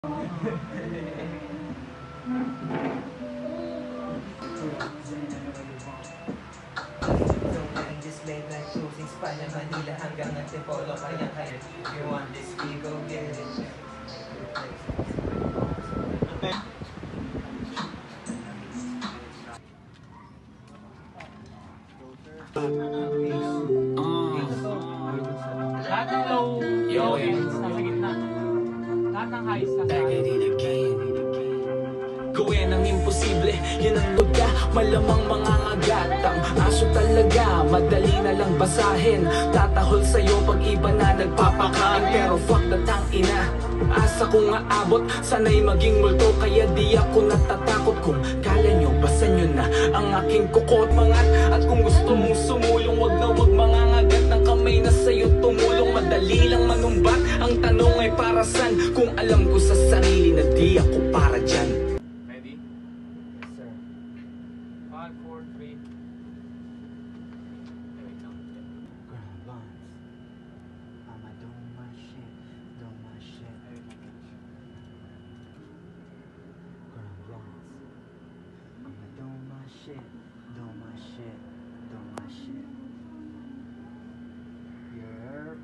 Manila hanggang Antipolo, kaya you want this, we go get it. Lahat ng low ends nasa gitna. Lahat ng highs nasa gawin ang imposible, yun ang luga. Malamang mga ngagatang aso talaga, madali na lang basahin. Tatahol sa'yo pag iba na nagpapakain. Pero fuck that ang ina, asa kong aabot, sana'y maging multo. Kaya di ako natatakot kung kala nyo, basa nyo na ang aking kukot mangat. At kung gusto mong sumulong, wag na wag mga ngagat ng kamay na sa'yo tumulong. Madali lang manumbat, ang tanong ay para san? Kung alam ko sa sarili na di ako para dyan. 5, 4, 3. I'ma do my shit, do my shit. I'ma do my shit, do my shit, do my shit. Yeah.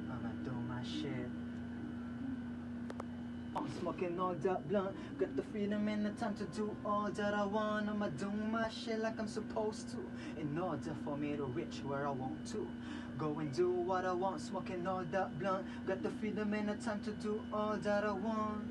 I'ma do my shit. I'm smoking all that blunt, got the freedom and the time to do all that I want. I'ma do my shit like I'm supposed to, in order for me to reach where I want to. Go and do what I want, smoking all that blunt, got the freedom and the time to do all that I want.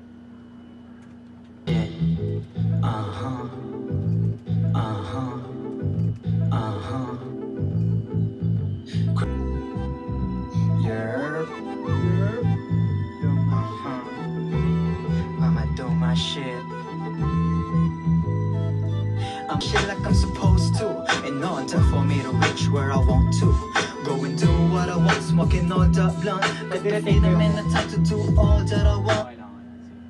Shit. I'm shit like I'm supposed to, in order for me to reach where I want to. Go and do what I want, smoking all that blunt, got the freedom and the time to do all that I want.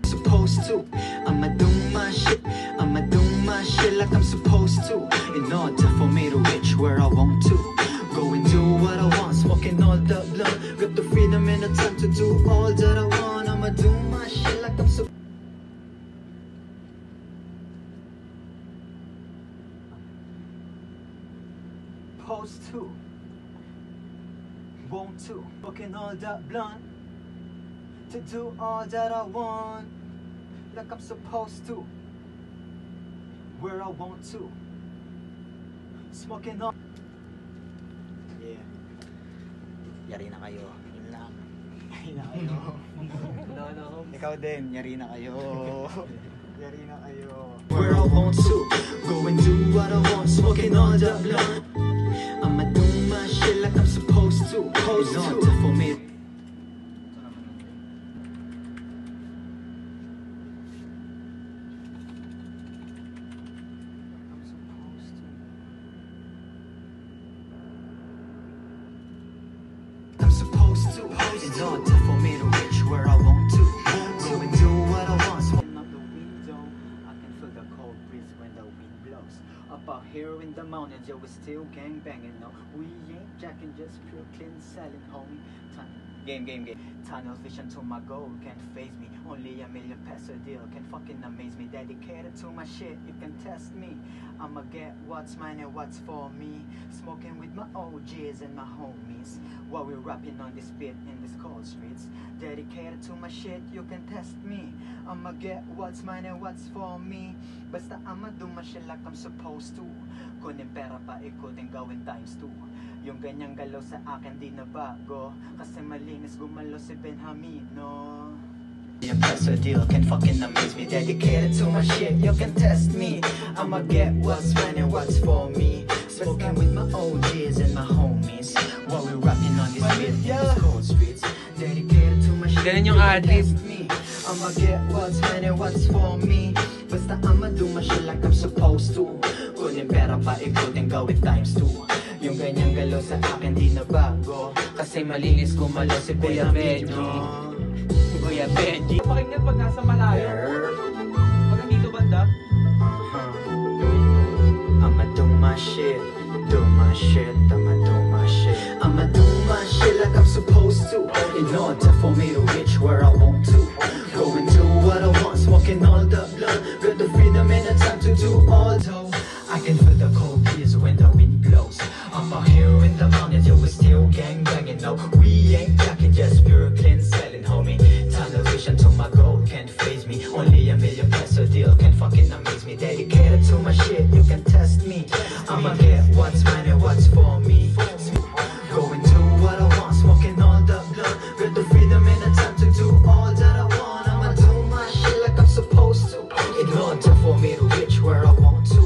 Supposed to, I'ma do my shit, I'ma do my shit like I'm supposed to, in order for me to reach where I want to. Go and do what I want, smoking all that blunt, got the freedom and the time to do all that I want. I'ma do my shit like I'm supposed to. Supposed to, want to, smoking all that blunt, to do all that I want, like I'm supposed to, where I want to, smoking all. Yeah, yari na kayo, yun lang. Yari na kayo. No. Ikaw din, yari na kayo. Yari na kayo. Where I want to, go and do what I want, smoking all that blunt. I'ma do my shit like I'm supposed to. It's on for me. I'm supposed to. It's on for me to reach where I want to. Go and do what I want. Smoking out the window, I can feel the cold breeze when the wind blows. Up out here in the mountains, yeah, we still gang banging. No, we ain't jacking, just pure clean selling, homie. Game. Tunnel vision to my goal, can't phase me. Only $1 million peso deal can fucking amaze me. Dedicated to my shit, you can test me. I'ma get what's mine and what's for me. Smoking with my OGs and my homies, while we're rapping on this beat in these cold streets. Dedicated to my shit, you can test me. I'ma get what's mine and what's for me. Basta I'ma do my shit like I'm supposed to. Kunin pera pa ikutin gawin ×2. Yung ganyang galaw sa akin di na bago, kasi malinis gumalaw si Benjamino. Your peso deal can fucking amaze me. Dedicated to my shit, you can test me. I'ma get what's mine and what's for me. Smoking with my OGs and my homies, while we're rapping on this beat in these cold streets. Dedicated to my shit, Ganun yung ad-lib. I'ma get what's mine and what's for me. Basta I'ma do my shit like I'm supposed to. Kunin pera pa ikutin gawin ×2. Yung ganyang galaw sa akin di na bago, kasi malinis gumalaw si Kuya Benji. Kuya Benji. Pakinggan pag nasa malayo. Pag nandito banda. I'ma do my shit, I'ma do my shit, I'ma do my shit like I'm supposed to. In order for me to reach where I want to. Go and do what I want, smoking all the blood. Got the freedom and the time to do all though. I can feel the cold breeze when the wind blows. Up here in the mountains, yo, we're still gang banging. No, we ain't jacking, just pure clean selling, homie. Tunnel vision to my goal, can't phase me. Only a million peso deal can fucking amaze me. Dedicated to my shit, you can test me. I'ma get what's mine and what's for me. Go and do what I want, smoking all the blood. Got the freedom and the time to do all that I want. I'ma do my shit like I'm supposed to. In order for me to reach where I want to.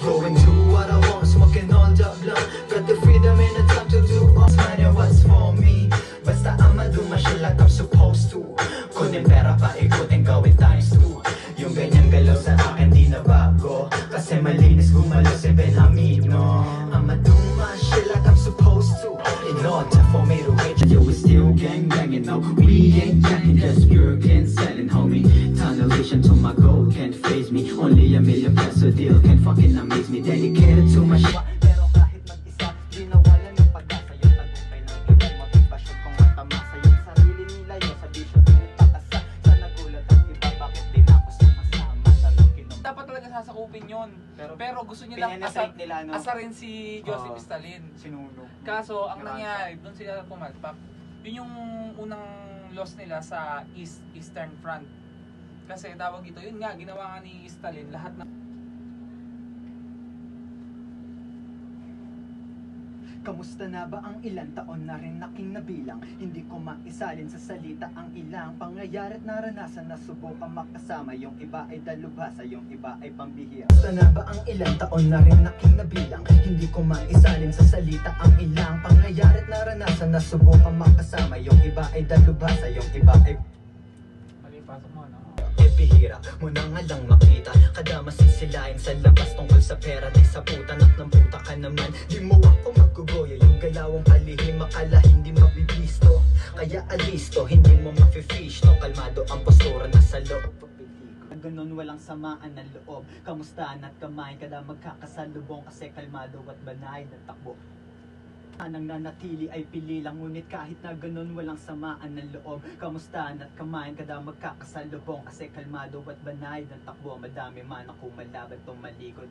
Go and do what I want, smoking all the blood. Got the freedom and the time to do what's mine and what's for me. Basta I'ma do my shit like I'm supposed to. Kunin pera pa ikutin gawin times 2. Yung ganyang galaw sa akin di na bago. Kasi malinis gumalaw si Benamino. I'ma do my shit like I'm supposed to. In order for me to reach, yo, we still gang banging. No, we ain't jacking, just pure clean selling, homie. Tunnel vision to my goal, can't phase me. Only a million peso deal can fucking amaze me. Dedicated to my shit. Pero kahit mag-isa, di nawalan ng pag-asa. Yung tagumpay ng ibang motivasyon kong matamasa. Yung sarili nila yun sa bisyo pinagpakasa. Sa nagulat ang iba, bakit din ako sumasama sa lukinom. Dapat talaga sasakupin yun. Pero gusto niya lang Pinanasite nila, no? asarin si Joseph Stalin. Sinunog. Kaso, ang nangyari, doon sila pumalpak. Yun yung unang loss nila sa Eastern Front. Kasi tawag ito, yun nga, ginawa nga ni Stalin lahat ng... Kamusta na ba ang ilang taon na rin aking nabilang? Hindi ko maisalin sa salita ang ilang pangyayari at naranasan na subukan makasama. Yung iba ay dalubhasa, yung iba ay pambihira. Kamusta na ba ang ilang taon na rin aking nabilang? Hindi ko maisalin sa salita ang ilang pangyayari at naranasan na subukan makasama. Yung iba ay dalubhasa, yung iba ay Mali, pasok mo, no? bihira mo na nga lang makita. Kada masisilain sa labas tungkol sa pera. Di sa puta ng puta ka naman. Di mo ako magkugoya. Yung galawang kalihim akala hindi mabibisto. Kaya alisto, hindi mo mafe-fish no? Kalmado ang postura nasa loob. Ganon walang samaan ng loob. Kamustahan at kamain kada magkakasalubong. Kasi kalmado at banay na takbo. Anang nanatili ay pili lang. Ngunit kahit na ganun walang samaan ng loob. Kamustahan at kamain kada magkakasalubong. Kasi kalmado at banay ng takbo. Madami man ako malaban tumalikod.